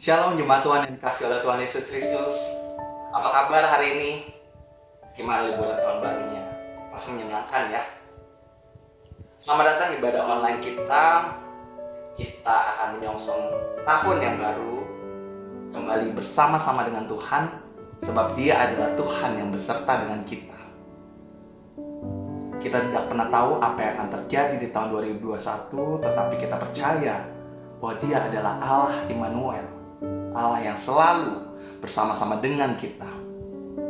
Shalom jemaat Tuhan yang dikasihi oleh Tuhan Yesus Kristus. Apa kabar hari ini? Gimana liburan tahun barunya? Pasti menyenangkan ya. Selamat datang di ibadah online kita. Kita akan menyongsong tahun yang baru, kembali bersama-sama dengan Tuhan, sebab Dia adalah Tuhan yang beserta dengan kita. Kita tidak pernah tahu apa yang akan terjadi di tahun 2021, tetapi kita percaya bahwa Dia adalah Allah Immanuel, Allah yang selalu bersama-sama dengan kita.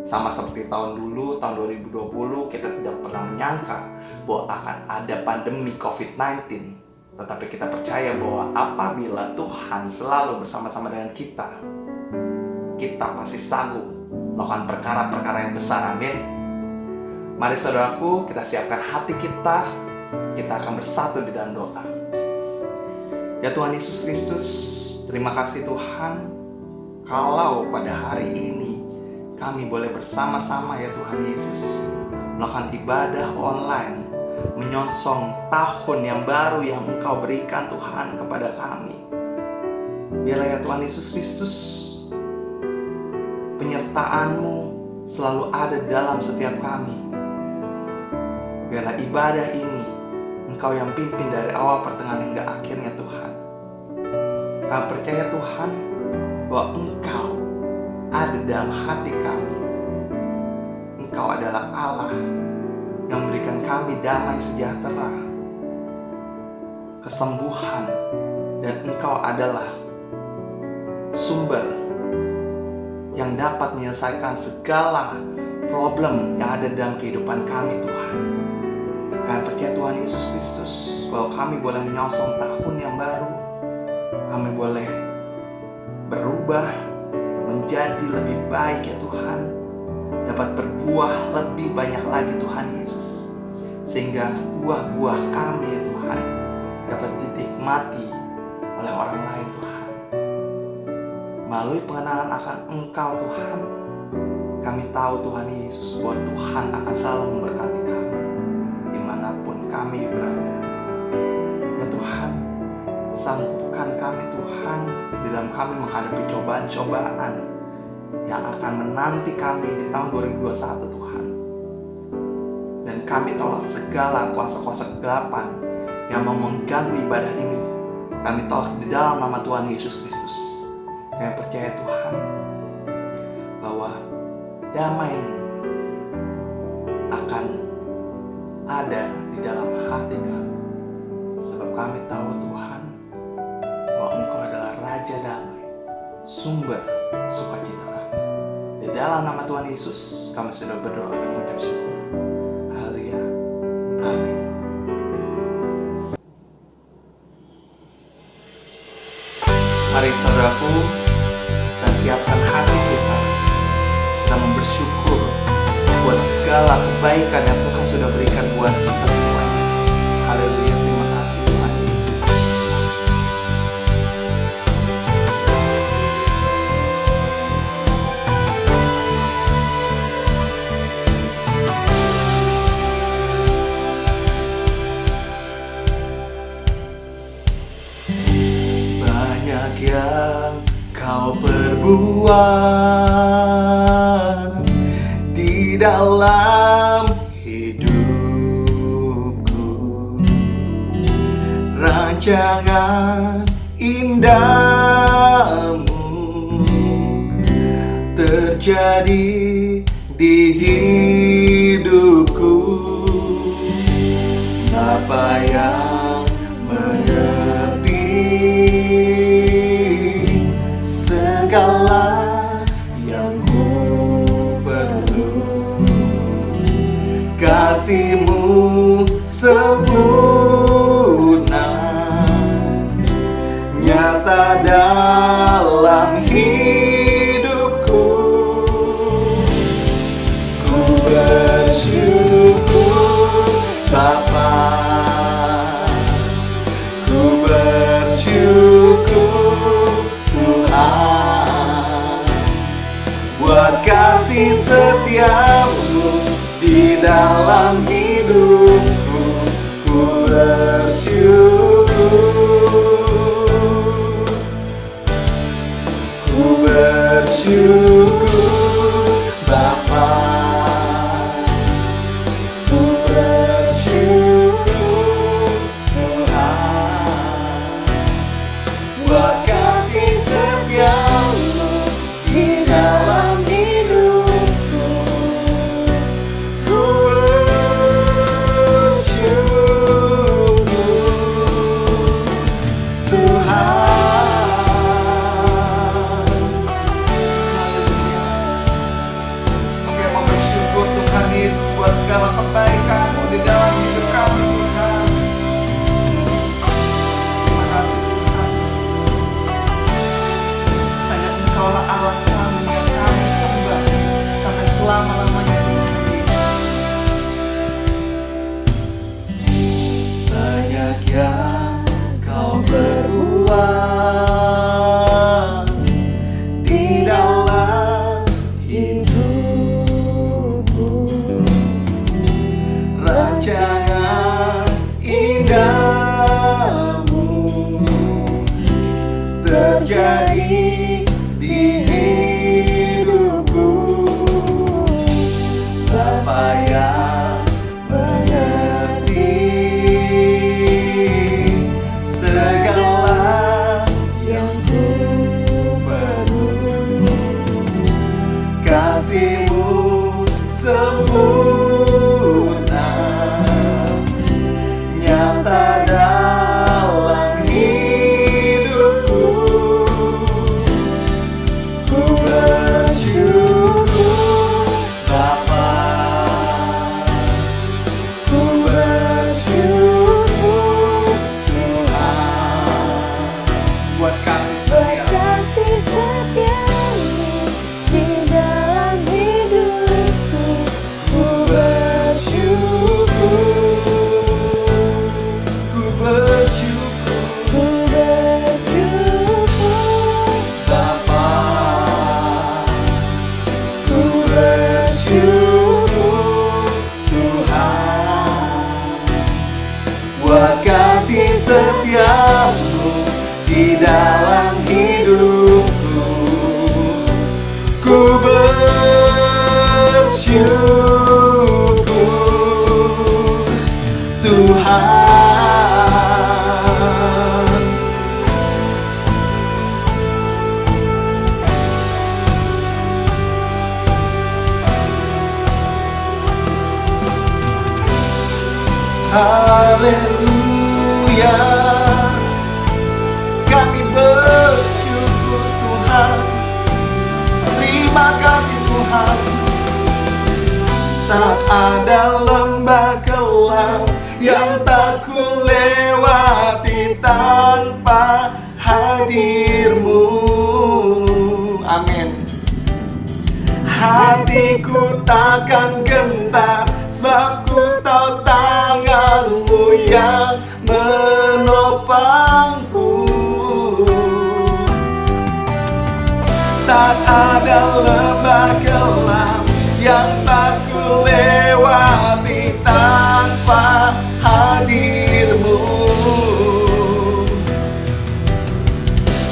Sama seperti tahun dulu, tahun 2020, kita tidak pernah menyangka bahwa akan ada pandemi COVID-19. Tetapi kita percaya bahwa apabila Tuhan selalu bersama-sama dengan kita, kita pasti sanggup melakukan perkara-perkara yang besar, amin. Mari saudaraku, kita siapkan hati kita akan bersatu di dalam doa. Ya Tuhan Yesus Kristus, terima kasih Tuhan, kalau pada hari ini kami boleh bersama-sama ya Tuhan Yesus melakukan ibadah online, menyongsong tahun yang baru yang Engkau berikan Tuhan kepada kami. Biarlah ya Tuhan Yesus Kristus, penyertaan-Mu selalu ada dalam setiap kami. Biarlah ibadah ini Engkau yang pimpin dari awal pertengahan hingga akhirnya Tuhan. Kami percaya Tuhan bahwa Engkau ada dalam hati kami. Engkau adalah Allah yang memberikan kami damai sejahtera, kesembuhan, dan Engkau adalah sumber yang dapat menyelesaikan segala problem yang ada dalam kehidupan kami Tuhan. Kami percaya Tuhan Yesus Kristus bahwa kami boleh menyongsong tahun yang baru. Kami boleh berubah menjadi lebih baik ya Tuhan, dapat berbuah lebih banyak lagi Tuhan Yesus, sehingga buah-buah kami ya Tuhan dapat dinikmati oleh orang lain Tuhan. Melalui pengenalan akan Engkau Tuhan, kami tahu Tuhan Yesus bahwa Tuhan akan selalu memberkati kami dimanapun kami berada. Ya Tuhan, sanggupkan kami Tuhan di dalam kami menghadapi cobaan-cobaan yang akan menanti kami di tahun 2021 Tuhan. Dan kami tolak segala kuasa-kuasa kegelapan yang mau mengganggu ibadah ini. Kami tolak di dalam nama Tuhan Yesus Kristus. Kami percaya Tuhan bahwa damai-Mu akan ada di dalam hati kami. Sebab kami tahu Tuhan bahwa Engkau adalah Raja Damai, sumber sukacita kami. Di dalam nama Tuhan Yesus kami sudah berdoa dan mengucap syukur. Haleluya. Amin. Mari saudaraku, kita siapkan hati kita. Kita bersyukur buat segala kebaikan yang Tuhan sudah berikan buat kita semuanya. Haleluya, terima kasih Tuhan Yesus. Banyak yang Kau perbuat di dalam hidupku, rancangan indahmu terjadi di hidupku. Bapa yang mengerti segala yang ku perlu, kasih-Mu sempurna nyata dalam hidupku. Ku bersyukur Bapa, ku bersyukur Tuhan buat kasih setia-Mu di dalam hidupku. Ku bersyukur bersyukur Bapa, ku bersyukur Tuhan, buat kasih setia-Mu di dalam hidupku. Ku bersyukur Tuhan. Haleluya. Oke, mau bersyukur Tuhan Yesus buat segala kebaikan-Mu di dalam hidup kami Tuhan. Terima kasih Tuhan. Hanya Engkaulah Allah kami yang kami sembah sampai selama-lamanya Tuhan Yesus. Banyak yang Kau berbuat di dalam hidupku, rancangan indah-Mu terjadi di hidupku. Bapa yang mengerti segala yang ku perlu, kasih-Mu sempurna nyata dalam hidupku. Ku bersyukur Bapa, ku bersyukur Tuhan, buat kasih setia-Mu di dalam hidupku. ku bersyukur, ku bersyukur Ku bersyukur Bapa, ku bersyukur Tuhan, buat kasih setia-Mu di dalam hidupku. Ku bersyukur Tuhan. Haleluya, kami bersyukur Tuhan. Terima kasih Tuhan. Tak ada lembah kelam yang tak ku lewati tanpa hadir-Mu. Amin. Hatiku takkan gentar, sebab ku tahu tangan-Mu yang menopangku. Tak ada lembah kelam yang tak ku lewati tanpa hadir-Mu.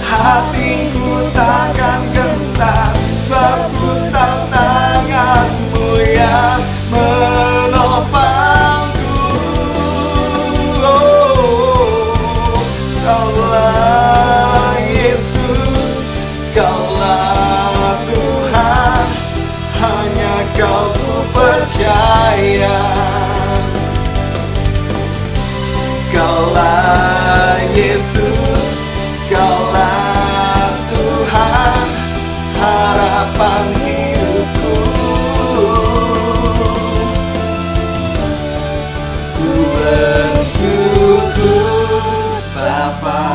Hatiku takkan gentar, sebab ku tahu tangan-Mu yang menopangku. Oh, Kaulah Yesus, Kaulah Tuhan, hanya Kau ku percaya. Kaulah Yesus, Kaulah Tuhan, harapan hidupku. Ku bersyukur Bapa,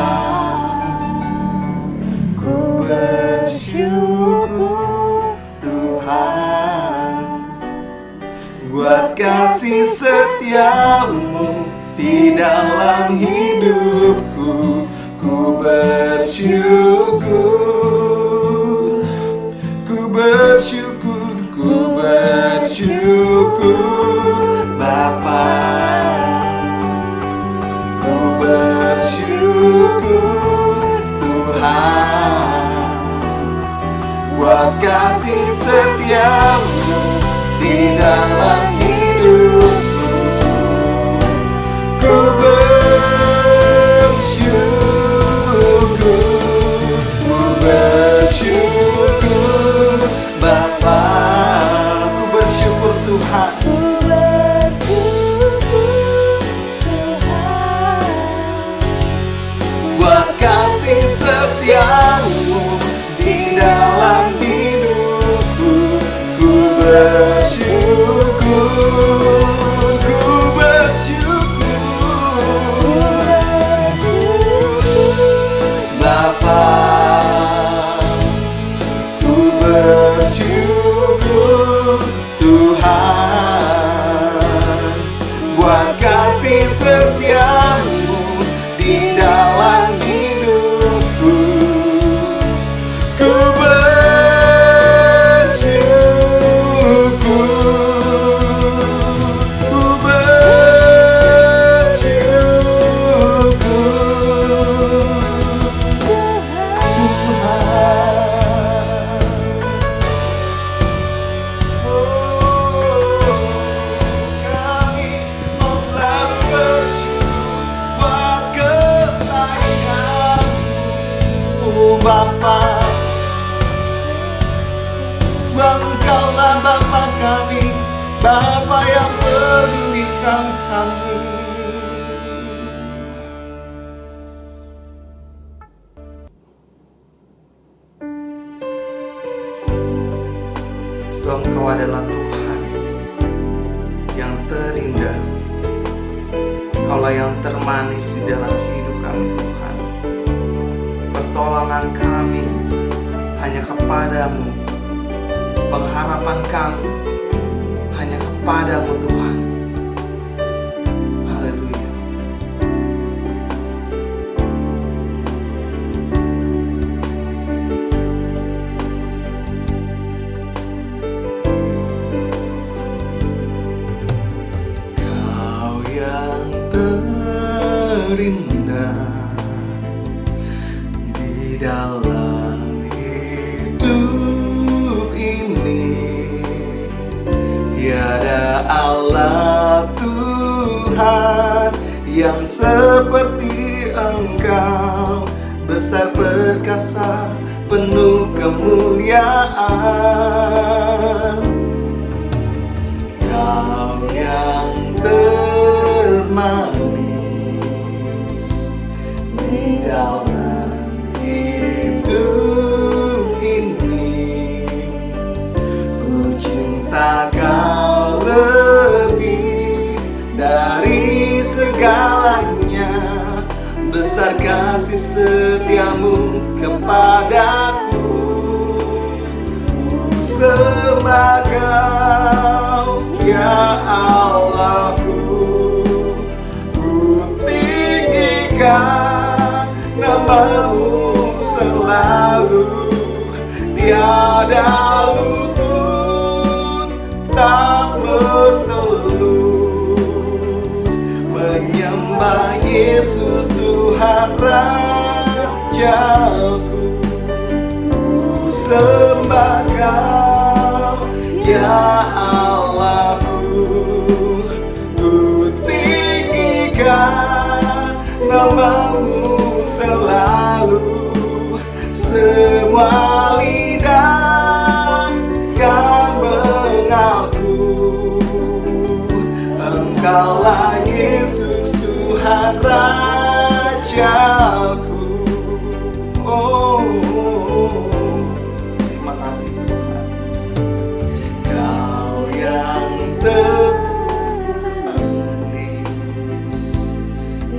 ku bersyukur Tuhan, buat kasih setia-Mu di dalam hidupku. Ku bersyukur, ku bersyukur, ku bersyukur Bapa, ku bersyukur Tuhan, buat kasih setiamu di dalam hidupku. Ku bersyukur Bapa, ku bersyukur Tuhan. Ku bersyukur Tuhan Buat kasih setiamu di dalam hidupku. Ku bersyukur, ku bersyukur Bapa, ku bersyukur Tuhan. Buat kasih setiamu di dalam hidupku. Ku bersyukur, ku bersyukur Tuhan. Oh, kami mau selalu bersyukur buat kebaikan-Mu, Bapa. Sebab Engkaulah Bapa kami, Bapa yang pedulikan kami. Sebab Engkau adalah Tuhan yang terindah, Engkaulah yang termanis di dalam hidup kami Tuhan. Pertolongan kami hanya kepadamu, pengharapan kami hanya kepadamu Tuhan. Haleluya. Kau yang terindah di dalam hidup ini, tiada Allah Tuhan yang seperti Engkau, besar perkasa penuh kemuliaan. Kau yang termanis di dalam hidup ini, ku cinta Kau lebih dari segalanya. Besar kasih setiamu kepadaku. Ku sembah Kau ya Allahku. Ku tinggikan nama-Mu selalu. Tiada lutut tak bertelut menyembah Yesus Tuhan Rajaku. Ku sembah Kau ya Allahku. Ku tinggikan nama-Mu selalu. Semua lidah kan mengaku Engkaulah Yesus Tuhan Rajaku. Oh, terima kasih Tuhan. Kau yang termanis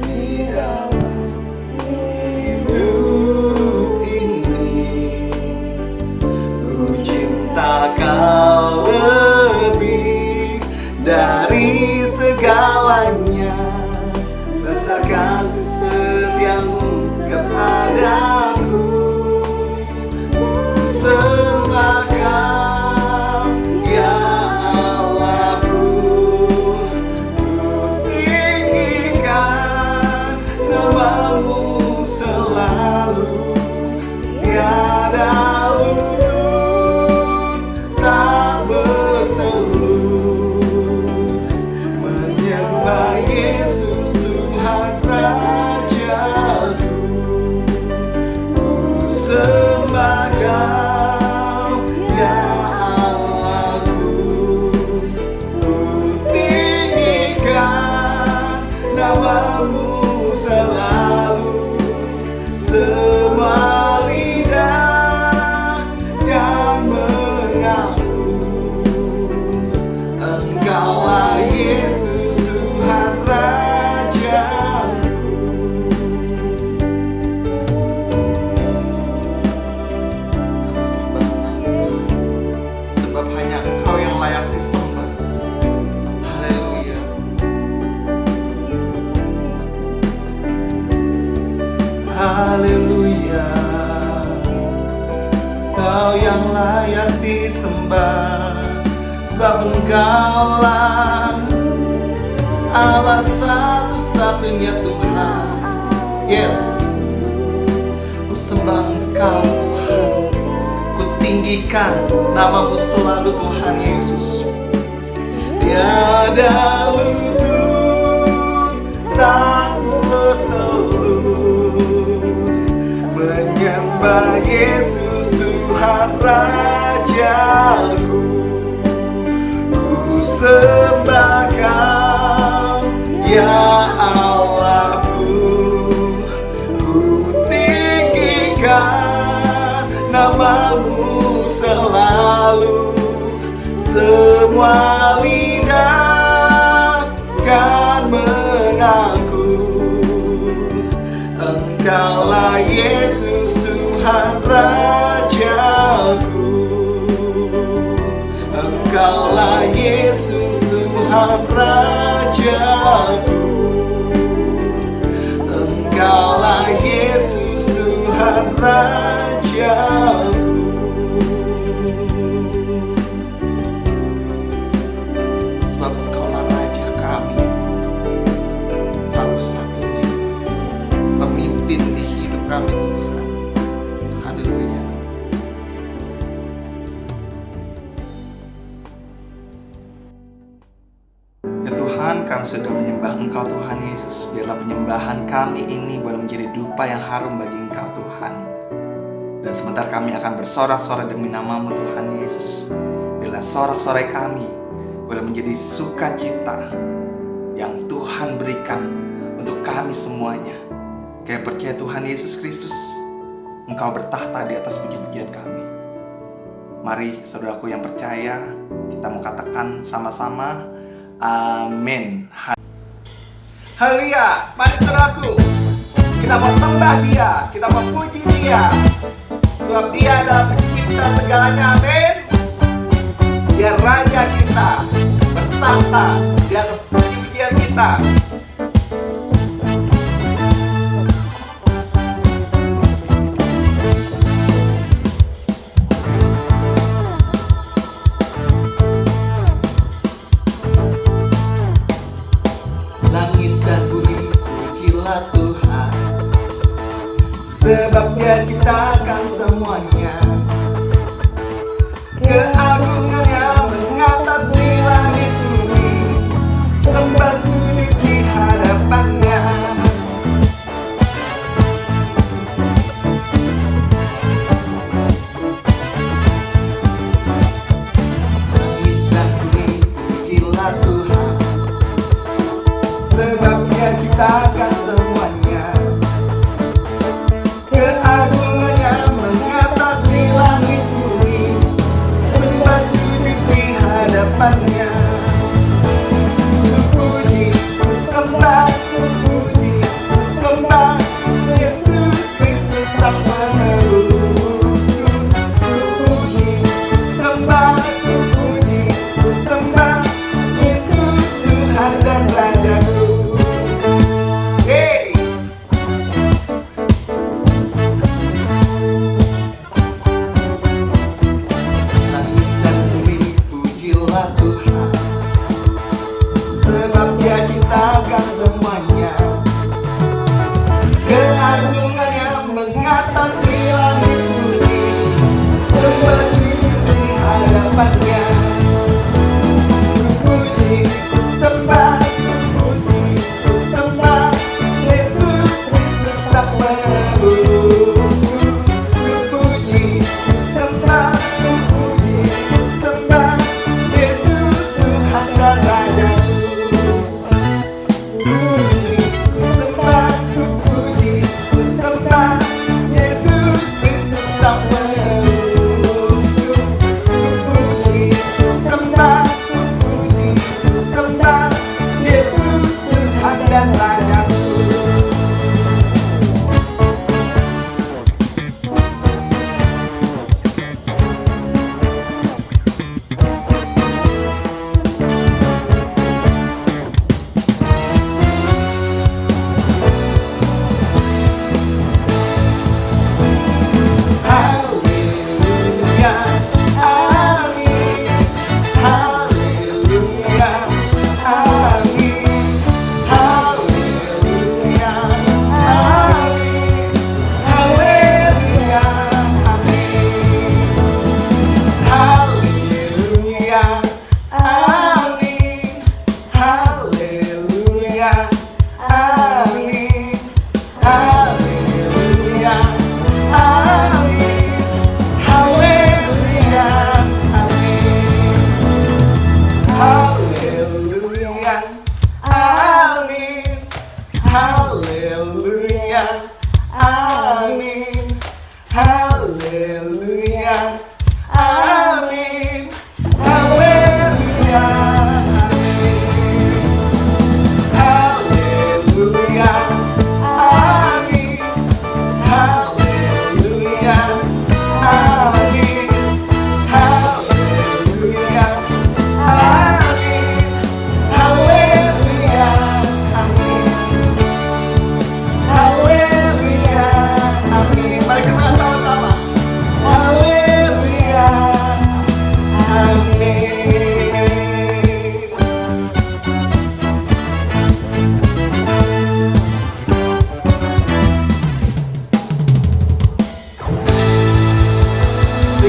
di dalam hidup ini, ku cinta Kau lebih dari segalanya. Besar kasih setiamu Engkau yang layak disembah, sebab Engkaulah Allah satu-satunya Tuhan. Yes, ku sembah Engkau Tuhan, ku tinggikan namamu selalu Tuhan Yesus. Tiada lutut tak bertelut menyembah Yesus Tuhan Rajaku. Ku sembah Kau ya Allahku, ku tinggikan namamu selalu. Semua lidah kan mengaku Engkaulah Yesus Tuhan Rajaku. Engkaulah Yesus Tuhan Rajaku. Engkaulah Yesus Tuhan Rajaku. Sebab Engkaulah Raja kami, satu-satunya pemimpin di hidup kami Tuhan. Haleluya. Ya Tuhan, kami sudah menyembah Engkau Tuhan Yesus. Biarlah penyembahan kami ini boleh menjadi dupa yang harum bagi Engkau Tuhan. Dan sebentar kami akan bersorak-sorai demi namamu Tuhan Yesus. Biarlah sorak-sorai kami boleh menjadi sukacita yang Tuhan berikan untuk kami semuanya. Kami percaya Tuhan Yesus Kristus, Engkau bertahta di atas puji-pujian kami. Mari saudaraku yang percaya, kita mau katakan sama-sama, amin. Haleluya. Mari saudaraku, kita mau sembah Dia, kita mau puji Dia, sebab Dia adalah pencipta segalanya. Amin. Dia Raja kita, bertahta di atas puji-pujian kita. Langit dan bumi pujilah Tuhan, sebab Dia ciptakan semuanya. Keagungannya mengatasi langit bumi, sembah sujud di hadapannya. Langit dan bumi pujilah Tuhan, sebab Dia ciptakan semuanya. Keagungannya mengatasi langit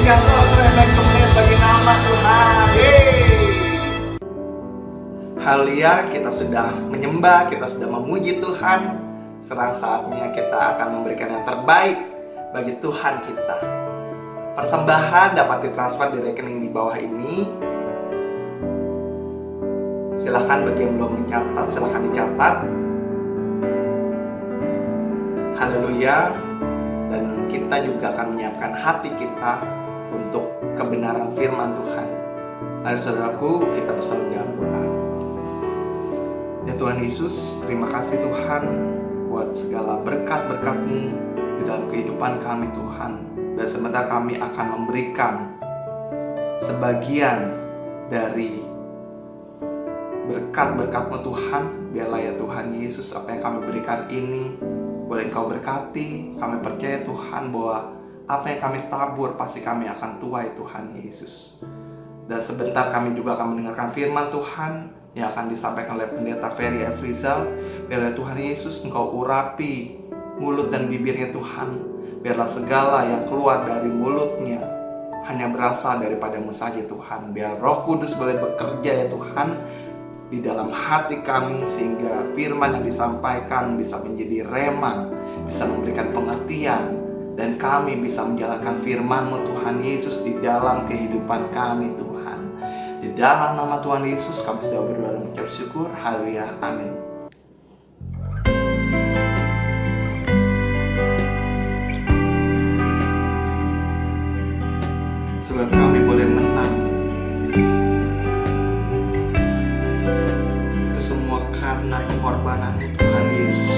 berikan sorak-sorai dan kemuliaan bagi nama Tuhan. Haleluya, kita sudah menyembah, kita sudah memuji Tuhan. Sekarang saatnya kita akan memberikan yang terbaik bagi Tuhan kita. Persembahan dapat ditransfer di rekening di bawah ini. Silahkan bagi yang belum mencatat, silahkan dicatat. Haleluya. Dan kita juga akan menyiapkan hati kita untuk kebenaran firman Tuhan. Mari saudaraku, kita bersama dalam doa. Ya Tuhan Yesus, terima kasih Tuhan buat segala berkat-berkat-Mu di dalam kehidupan kami Tuhan. Dan sebentar kami akan memberikan sebagian dari berkat-berkat-Mu Tuhan. Biarlah ya Tuhan Yesus, apa yang kami berikan ini boleh Engkau berkati. Kami percaya Tuhan bahwa apa yang kami tabur pasti kami akan tuai Tuhan Yesus. Dan sebentar kami juga akan mendengarkan firman Tuhan yang akan disampaikan oleh Pendeta Ferry F. Rizal. Biarlah Tuhan Yesus Engkau urapi mulut dan bibirnya Tuhan. Biarlah segala yang keluar dari mulutnya hanya berasal daripada-Mu saja Tuhan. Biar Roh Kudus boleh bekerja ya Tuhan di dalam hati kami, sehingga firman yang disampaikan bisa menjadi rema, bisa memberikan pengertian, dan kami bisa menjalankan firman-Mu Tuhan Yesus di dalam kehidupan kami Tuhan. Di dalam nama Tuhan Yesus kami sudah berdoa dan mengucap syukur. Haleluya, amin. Sebab kami boleh menang, itu semua karena pengorbanan-Mu Tuhan Yesus.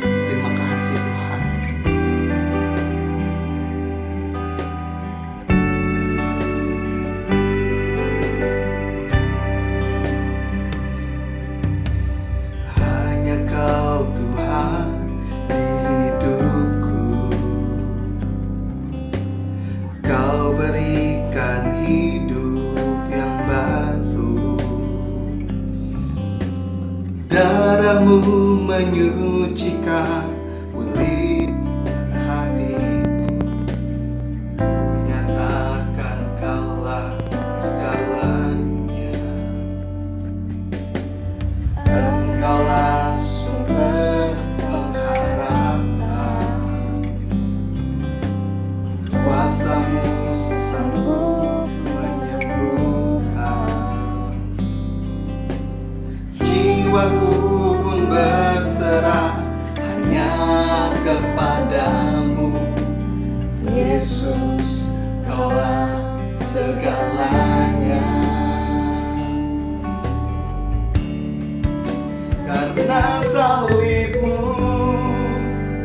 Terima kasih Tuhan. Hanya Kau Tuhan di hidupku. Kau berikan hidup yang baru. Darah-Mu menyucikan kulit hatiku. Ku nyatakan Kaulah segalanya. Engkaulah sumber pengharapan. Kuasa-Mu sanggup menyembuhkan. Jiwaku pun berserah hanya kepada-Mu. Yesus, Kaulah segalanya. Karena salib-Mu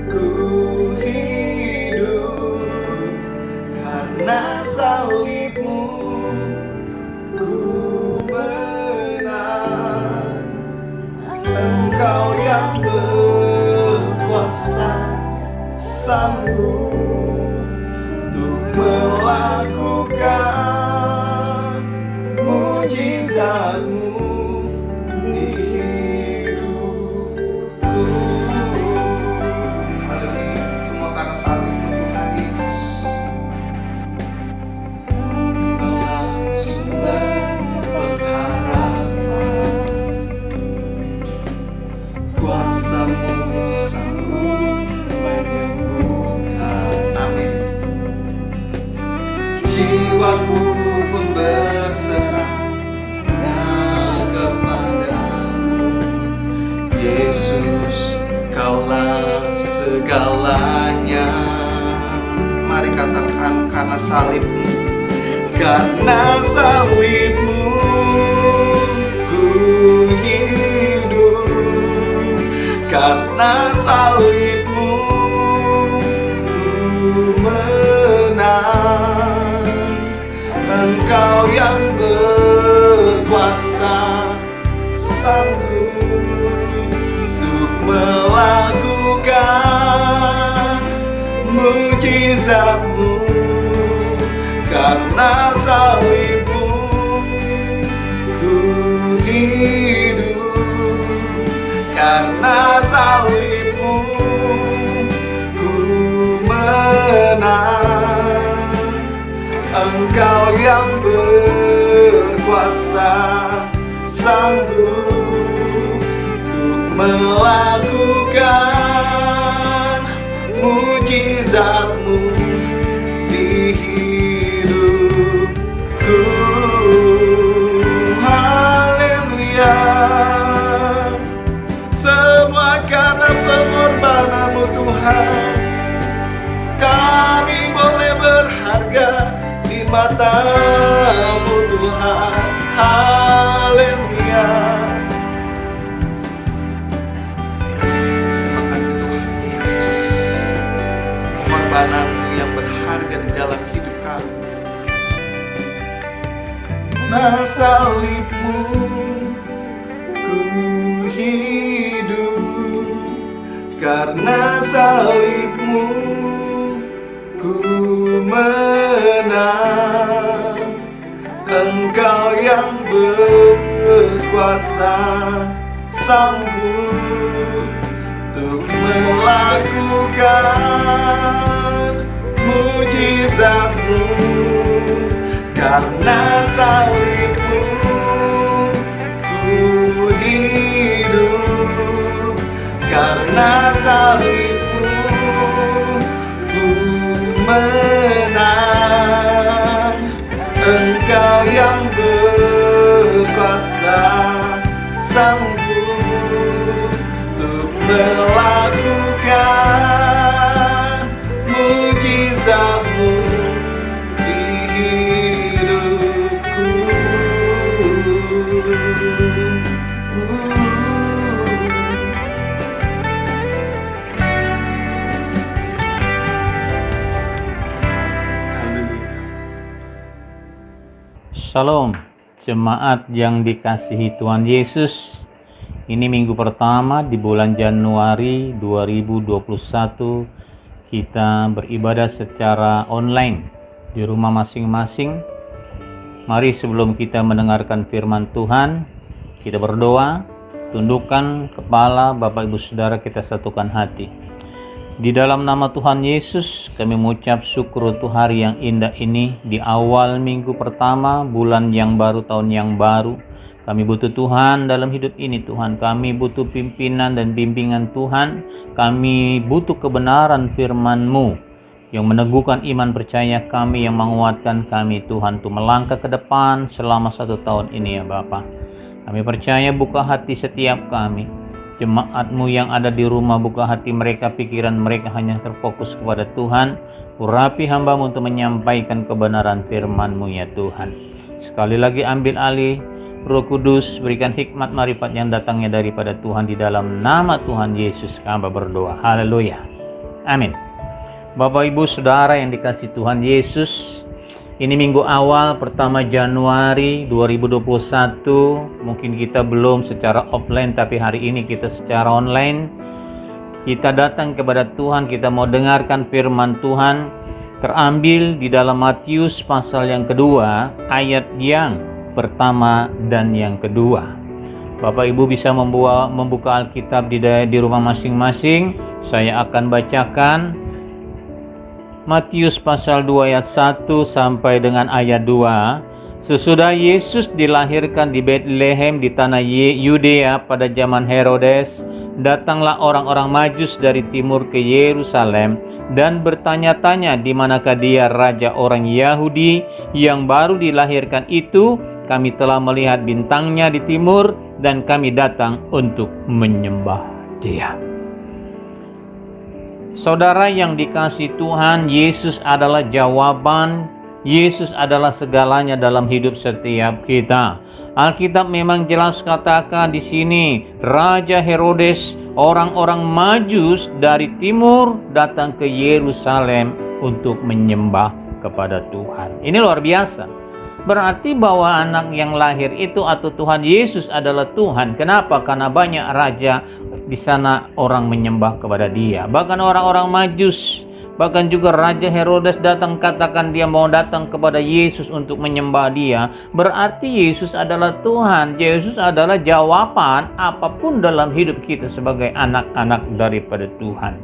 ku hidup. Karena salib-Mu ku menang. Engkau yang berkuasa, sanggup untuk melakukan mujizat-Mu di hidupku. Haleluya, semua karena salib-Mu Tuhan Yesus. Engkaulah sumber pengharapan. Kuasa-Mu sanggup menyembuhkan. Amin. Jiwaku pun berserah kepada-Mu. Yesus, Kaulah segalanya. Mari katakan, karena salib-Mu. Karena salib-Mu ku hidup. Karena salib-Mu ku menang. Engkau yang berkuasa, sanggup untuk melakukan mujizat-Mu. Karena salib-Mu ku hidup. Karena salib-Mu ku menang. sanggup untuk melakukan mujizat-Mu di hidupku. Haleluya. Semua karena pengorbanan-Mu Tuhan, kami boleh berharga di mata-Mu Tuhan. Haleluya. Terima kasih Tuhan Yesus, pengorbanan-Mu yang berharga di dalam hidup kami. Karena salib-Mu ku hidup, karena salib-Mu ku menang. Engkau yang berkuasa, sanggup untuk melakukan mujizat-Mu. Karena salib-Mu ku hidup, karena salib-Mu ku menang. Engkau yang berkuasa, sanggup untuk melakukan mujizat-Mu di hidupku. Shalom, jemaat yang dikasihi Tuhan Yesus. Ini minggu pertama di bulan Januari 2021. Kita beribadah secara online di rumah masing-masing. Mari sebelum kita mendengarkan firman Tuhan, kita berdoa, tundukkan kepala, Bapak Ibu Saudara, kita satukan hati. Di dalam nama Tuhan Yesus, kami mengucap syukur untuk hari yang indah ini di awal minggu pertama, bulan yang baru, tahun yang baru. Kami butuh Tuhan dalam hidup ini, Tuhan. Kami butuh pimpinan dan bimbingan Tuhan. Kami butuh kebenaran firman-Mu yang meneguhkan iman percaya kami, yang menguatkan kami, Tuhan, untuk melangkah ke depan selama 1 tahun ini, ya Bapa. Kami percaya, buka hati setiap kami. Jemaat-Mu yang ada di rumah, buka hati mereka, pikiran mereka hanya terfokus kepada Tuhan. Urapi hamba-Mu untuk menyampaikan kebenaran firman-Mu, ya Tuhan. Sekali lagi ambil alih, Roh Kudus, berikan hikmat marifat yang datangnya daripada Tuhan. Di dalam nama Tuhan Yesus hamba berdoa. Haleluya. Amin. Bapak Ibu Saudara yang dikasihi Tuhan Yesus, ini minggu awal pertama Januari 2021. Mungkin kita belum secara offline, tapi hari ini kita secara online. Kita datang kepada Tuhan, kita mau dengarkan firman Tuhan, terambil di dalam Matius pasal yang kedua, ayat yang pertama dan yang kedua. Bapak Ibu bisa membuka Alkitab di rumah masing-masing. Saya akan bacakan Matius pasal 2 ayat 1 sampai dengan ayat 2. Sesudah Yesus dilahirkan di Betlehem di tanah Yudea pada zaman Herodes, datanglah orang-orang Majus dari timur ke Yerusalem dan bertanya-tanya, di manakah dia, raja orang Yahudi yang baru dilahirkan itu? Kami telah melihat bintangnya di timur dan kami datang untuk menyembah dia. Saudara yang dikasihi Tuhan, Yesus adalah jawaban, Yesus adalah segalanya dalam hidup setiap kita. Alkitab memang jelas katakan di sini, Raja Herodes, orang-orang Majus dari timur datang ke Yerusalem untuk menyembah kepada Tuhan. Ini luar biasa. Berarti bahwa anak yang lahir itu atau Tuhan Yesus adalah Tuhan. Kenapa? Karena banyak raja di sana orang menyembah kepada dia. Bahkan orang-orang Majus, bahkan juga Raja Herodes datang, katakan dia mau datang kepada Yesus untuk menyembah dia. Berarti Yesus adalah Tuhan. Yesus adalah jawaban apapun dalam hidup kita sebagai anak-anak daripada Tuhan.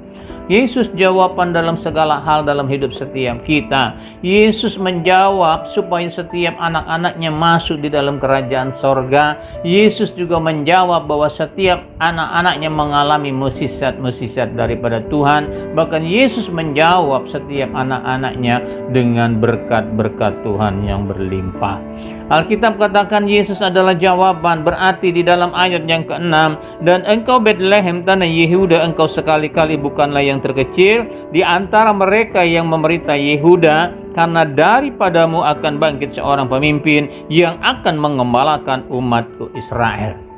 Yesus jawaban dalam segala hal dalam hidup setiap kita. Yesus menjawab supaya setiap anak-anaknya masuk di dalam kerajaan sorga. Yesus juga menjawab bahwa setiap anak-anaknya mengalami musisat-musisat daripada Tuhan. Bahkan Yesus menjawab setiap anak-anaknya dengan berkat-berkat Tuhan yang berlimpah. Alkitab katakan Yesus adalah jawaban, berarti di dalam ayat yang ke-6, dan engkau Betlehem tanah Yehuda, engkau sekali-kali bukanlah yang terkecil di antara mereka yang memerintah Yehuda, karena daripadamu akan bangkit seorang pemimpin yang akan mengembalakan umatku Israel.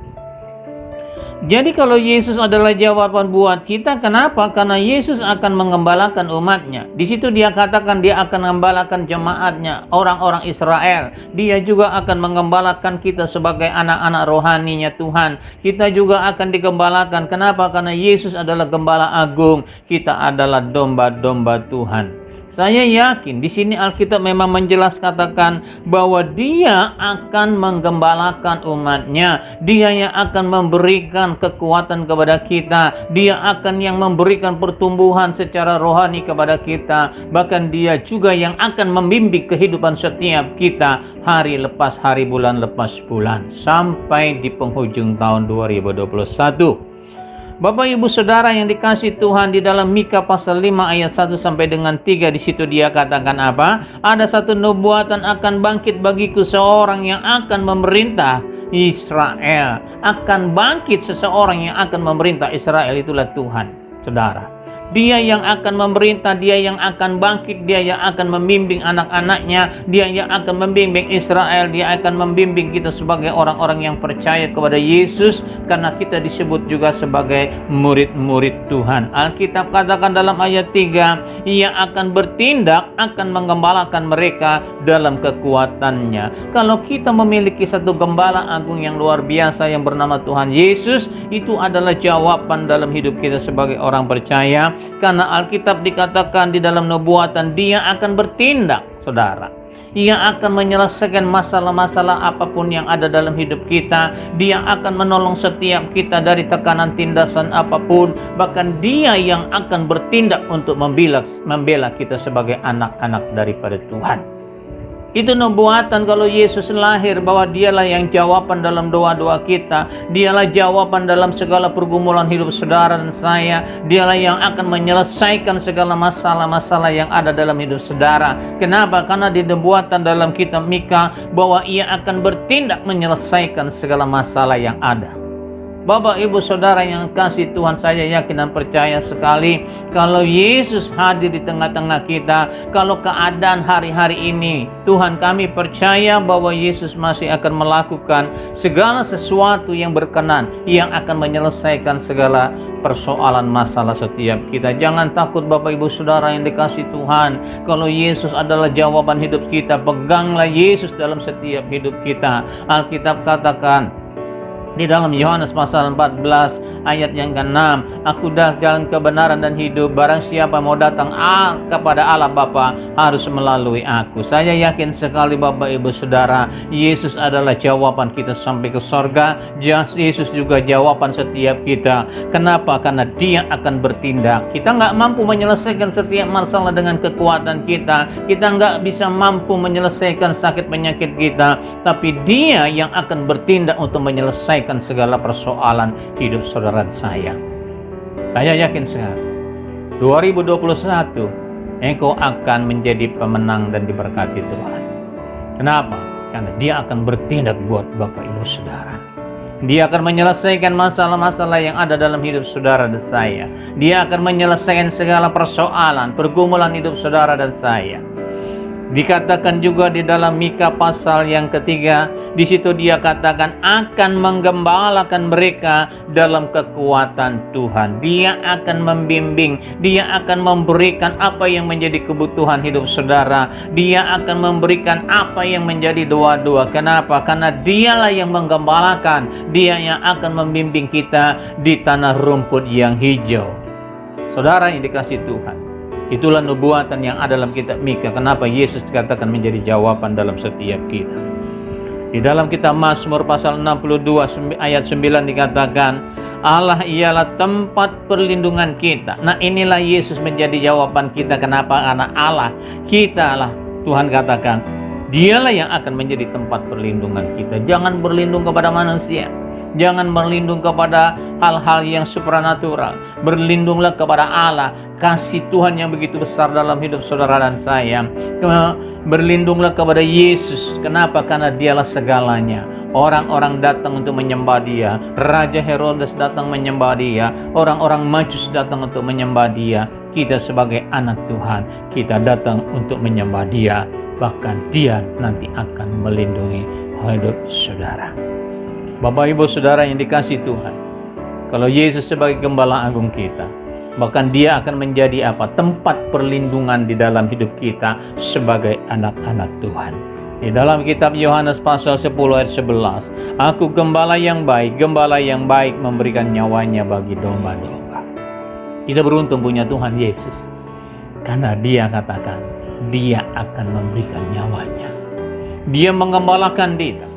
Jadi kalau Yesus adalah jawaban buat kita, kenapa? Karena Yesus akan mengembalakan umatnya. Di situ dia katakan dia akan mengembalakan jemaatnya, orang-orang Israel. Dia juga akan mengembalakan kita sebagai anak-anak rohaninya Tuhan. Kita juga akan digembalakan. Kenapa? Karena Yesus adalah gembala agung. Kita adalah domba-domba Tuhan. Saya yakin di sini Alkitab memang menjelas katakan bahwa dia akan menggembalakan umatnya. Dia yang akan memberikan kekuatan kepada kita. Dia akan yang memberikan pertumbuhan secara rohani kepada kita. Bahkan dia juga yang akan membimbing kehidupan setiap kita hari lepas hari, bulan lepas bulan, sampai di penghujung tahun 2021. Bapak Ibu Saudara yang dikasih Tuhan, di dalam Mika pasal 5 ayat 1 sampai dengan 3, di situ dia katakan apa? Ada satu nubuatan akan bangkit bagiku, seorang yang akan memerintah Israel. Akan bangkit seseorang yang akan memerintah Israel, itulah Tuhan, Saudara. Dia yang akan memerintah, dia yang akan bangkit, dia yang akan membimbing anak-anaknya, dia yang akan membimbing Israel, dia akan membimbing kita sebagai orang-orang yang percaya kepada Yesus, karena kita disebut juga sebagai murid-murid Tuhan. Alkitab katakan dalam ayat 3, ia akan bertindak, akan menggembalakan mereka dalam kekuatannya. Kalau kita memiliki satu gembala agung yang luar biasa yang bernama Tuhan Yesus, itu adalah jawaban dalam hidup kita sebagai orang percaya. Karena Alkitab dikatakan di dalam nubuatan dia akan bertindak, saudara. Ia akan menyelesaikan masalah-masalah apapun yang ada dalam hidup kita. Dia akan menolong setiap kita dari tekanan tindasan apapun. Bahkan dia yang akan bertindak untuk membela kita sebagai anak-anak daripada Tuhan. Itu nubuatan kalau Yesus lahir, bahwa dialah yang jawaban dalam doa-doa kita. Dialah jawaban dalam segala pergumulan hidup saudara dan saya. Dialah yang akan menyelesaikan segala masalah-masalah yang ada dalam hidup saudara. Kenapa? Karena di nubuatan dalam kitab Mika bahwa ia akan bertindak menyelesaikan segala masalah yang ada. Bapak Ibu Saudara yang kasih Tuhan, saya yakin dan percaya sekali kalau Yesus hadir di tengah-tengah kita, kalau keadaan hari-hari ini, Tuhan kami percaya bahwa Yesus masih akan melakukan segala sesuatu yang berkenan, yang akan menyelesaikan segala persoalan masalah setiap kita. Jangan takut Bapak Ibu Saudara yang dikasih Tuhan, kalau Yesus adalah jawaban hidup kita, peganglah Yesus dalam setiap hidup kita. Alkitab katakan di dalam Yohanes pasal 14 ayat yang ke-6, aku dah jalan kebenaran dan hidup, barang siapa mau datang kepada Allah Bapa harus melalui aku. Saya yakin sekali Bapak Ibu Saudara, Yesus adalah jawaban kita sampai ke sorga. Yesus juga jawaban setiap kita. Kenapa? Karena dia akan bertindak. Kita nggak mampu menyelesaikan setiap masalah dengan kekuatan kita. Kita nggak bisa mampu menyelesaikan sakit penyakit kita, tapi dia yang akan bertindak untuk menyelesaikan segala persoalan hidup saudara saya. Saya yakin sekali 2021 engkau akan menjadi pemenang dan diberkati Tuhan. Kenapa? Karena dia akan bertindak buat Bapak Ibu Saudara. Dia akan menyelesaikan masalah-masalah yang ada dalam hidup saudara dan saya. Dia akan menyelesaikan segala persoalan, pergumulan hidup saudara dan saya. Dikatakan juga di dalam Mika pasal yang ketiga, di situ dia katakan akan menggembalakan mereka dalam kekuatan Tuhan. Dia akan membimbing, dia akan memberikan apa yang menjadi kebutuhan hidup saudara. Dia akan memberikan apa yang menjadi doa-doa. Kenapa? Karena dialah yang menggembalakan, dia yang akan membimbing kita di tanah rumput yang hijau. Saudara yang dikasih Tuhan, itulah nubuatan yang ada dalam kitab Mika. Kenapa Yesus dikatakan menjadi jawaban dalam setiap kita. Di dalam kitab Mazmur pasal 62 ayat 9 dikatakan, Allah ialah tempat perlindungan kita. Nah, inilah Yesus menjadi jawaban kita. Kenapa? Karena Allah kita lah, Tuhan katakan, Dialah yang akan menjadi tempat perlindungan kita. Jangan berlindung kepada manusia. Jangan berlindung kepada hal-hal yang supranatural. Berlindunglah kepada Allah. Kasih Tuhan yang begitu besar dalam hidup saudara dan saya. Berlindunglah kepada Yesus. Kenapa? Karena Dialah segalanya. Orang-orang datang untuk menyembah Dia. Raja Herodes datang menyembah Dia. Orang-orang Majus datang untuk menyembah Dia. Kita sebagai anak Tuhan, kita datang untuk menyembah Dia. Bahkan Dia nanti akan melindungi hidup saudara. Bapak Ibu Saudara yang dikasihi Tuhan, kalau Yesus sebagai Gembala Agung kita, bahkan Dia akan menjadi apa? Tempat perlindungan di dalam hidup kita sebagai anak-anak Tuhan. Di dalam kitab Yohanes pasal 10 ayat 11, Aku gembala yang baik memberikan nyawanya bagi domba-domba. Kita beruntung punya Tuhan Yesus, karena Dia katakan, Dia akan memberikan nyawanya. Dia menggembalakan kita.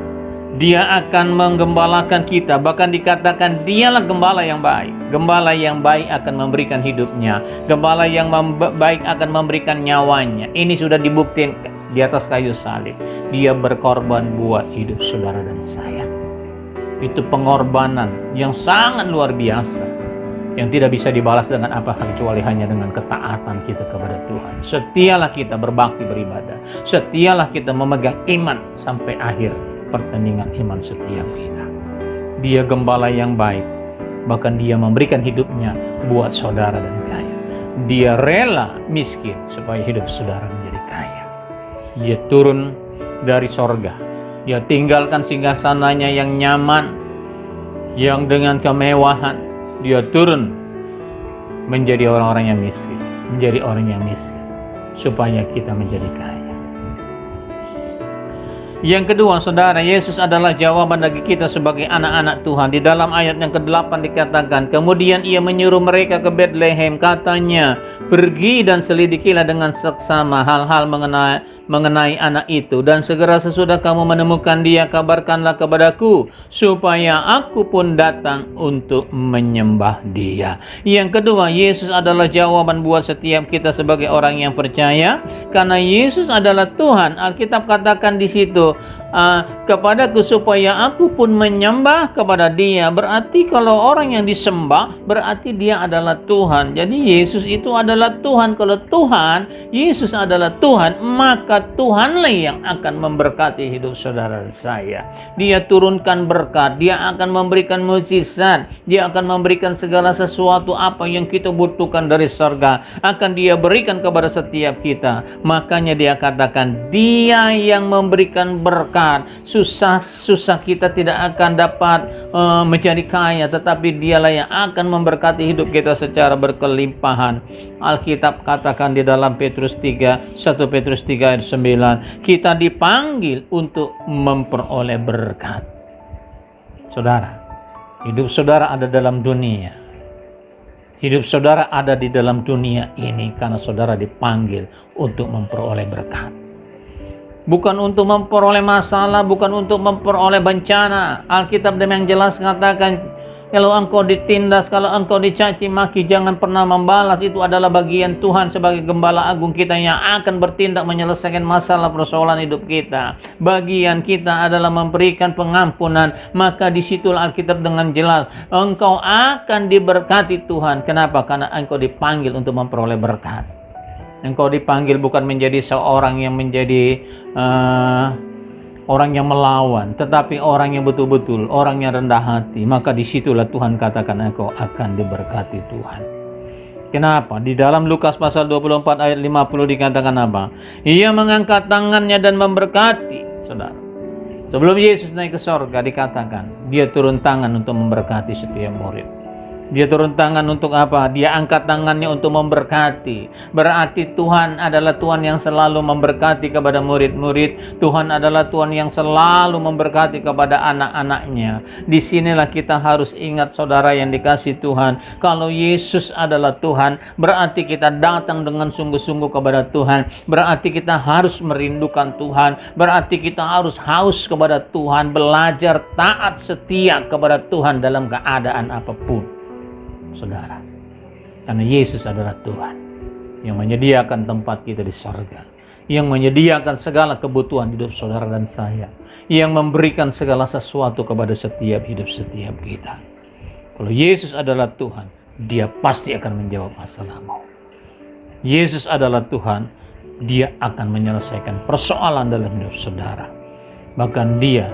Dia akan menggembalakan kita. Bahkan dikatakan Dialah gembala yang baik. Gembala yang baik akan memberikan hidupnya. Gembala yang baik akan memberikan nyawanya. Ini sudah dibuktikan di atas kayu salib. Dia berkorban buat hidup saudara dan saya. Itu pengorbanan yang sangat luar biasa, yang tidak bisa dibalas dengan apa kecuali hanya dengan ketaatan kita kepada Tuhan. Setialah kita berbakti beribadah. Setialah kita memegang iman sampai akhir pertandingan iman setiap kita. Dia gembala yang baik. Bahkan Dia memberikan hidupnya buat saudara dan kaya. Dia rela miskin supaya hidup saudara menjadi kaya. Dia turun dari sorga. Dia tinggalkan singgasananya yang nyaman, yang dengan kemewahan. Dia turun menjadi orang-orang yang miskin, menjadi orang yang miskin, supaya kita menjadi kaya. Yang kedua, saudara, Yesus adalah jawaban bagi kita sebagai anak-anak Tuhan. Di dalam ayat yang ke-8 dikatakan, kemudian Ia menyuruh mereka ke Betlehem, katanya, pergi dan selidikilah dengan seksama hal-hal mengenai anak itu, dan segera sesudah kamu menemukan dia, kabarkanlah kepadaku, supaya aku pun datang untuk menyembah dia. Yang kedua, Yesus adalah jawaban buat setiap kita sebagai orang yang percaya, karena Yesus adalah Tuhan. Alkitab katakan di situ, kepadaku supaya aku pun menyembah kepada dia. Berarti kalau orang yang disembah, berarti dia adalah Tuhan. Jadi Yesus itu adalah Tuhan. Kalau Tuhan, Yesus adalah Tuhan, maka Tuhanlah yang akan memberkati hidup saudara dan saya. Dia turunkan berkat, Dia akan memberikan mukjizat, Dia akan memberikan segala sesuatu apa yang kita butuhkan dari surga, akan Dia berikan kepada setiap kita. Makanya Dia katakan, Dia yang memberikan berkat. Susah kita tidak akan dapat menjadi kaya, tetapi Dialah yang akan memberkati hidup kita secara berkelimpahan. Alkitab katakan di dalam Petrus 3, 1 Petrus 3 ayat 9, kita dipanggil untuk memperoleh berkat. Saudara, hidup saudara ada dalam dunia. Hidup saudara ada di dalam dunia ini karena saudara dipanggil untuk memperoleh berkat. Bukan untuk memperoleh masalah, bukan untuk memperoleh bencana. Alkitab dengan jelas mengatakan, kalau engkau ditindas, kalau engkau dicaci maki, jangan pernah membalas. Itu adalah bagian Tuhan sebagai Gembala Agung kita yang akan bertindak menyelesaikan masalah persoalan hidup kita. Bagian kita adalah memberikan pengampunan. Maka disitulah Alkitab dengan jelas, engkau akan diberkati Tuhan. Kenapa? Karena engkau dipanggil untuk memperoleh berkat. Engkau dipanggil bukan menjadi seorang yang menjadi orang yang melawan, tetapi orang yang betul-betul, orang yang rendah hati. Maka disitulah Tuhan katakan engkau akan diberkati Tuhan. Kenapa? Di dalam Lukas pasal 24 ayat 50 dikatakan apa? Ia mengangkat tangannya dan memberkati. Saudara, sebelum Yesus naik ke sorga dikatakan, Dia turun tangan untuk memberkati setiap murid. Dia turun tangan untuk apa? Dia angkat tangannya untuk memberkati. Berarti Tuhan adalah Tuhan yang selalu memberkati kepada murid-murid. Tuhan adalah Tuhan yang selalu memberkati kepada anak-anaknya. Disinilah kita harus ingat, saudara yang dikasih Tuhan. Kalau Yesus adalah Tuhan, berarti kita datang dengan sungguh-sungguh kepada Tuhan. Berarti kita harus merindukan Tuhan. Berarti kita harus haus kepada Tuhan. Belajar taat setia kepada Tuhan dalam keadaan apapun, saudara. Karena Yesus adalah Tuhan yang menyediakan tempat kita di sorga, yang menyediakan segala kebutuhan hidup saudara dan saya, yang memberikan segala sesuatu kepada setiap hidup setiap kita. Kalau Yesus adalah Tuhan, Dia pasti akan menjawab masalahmu. Yesus adalah Tuhan, Dia akan menyelesaikan persoalan dalam hidup saudara. Bahkan Dia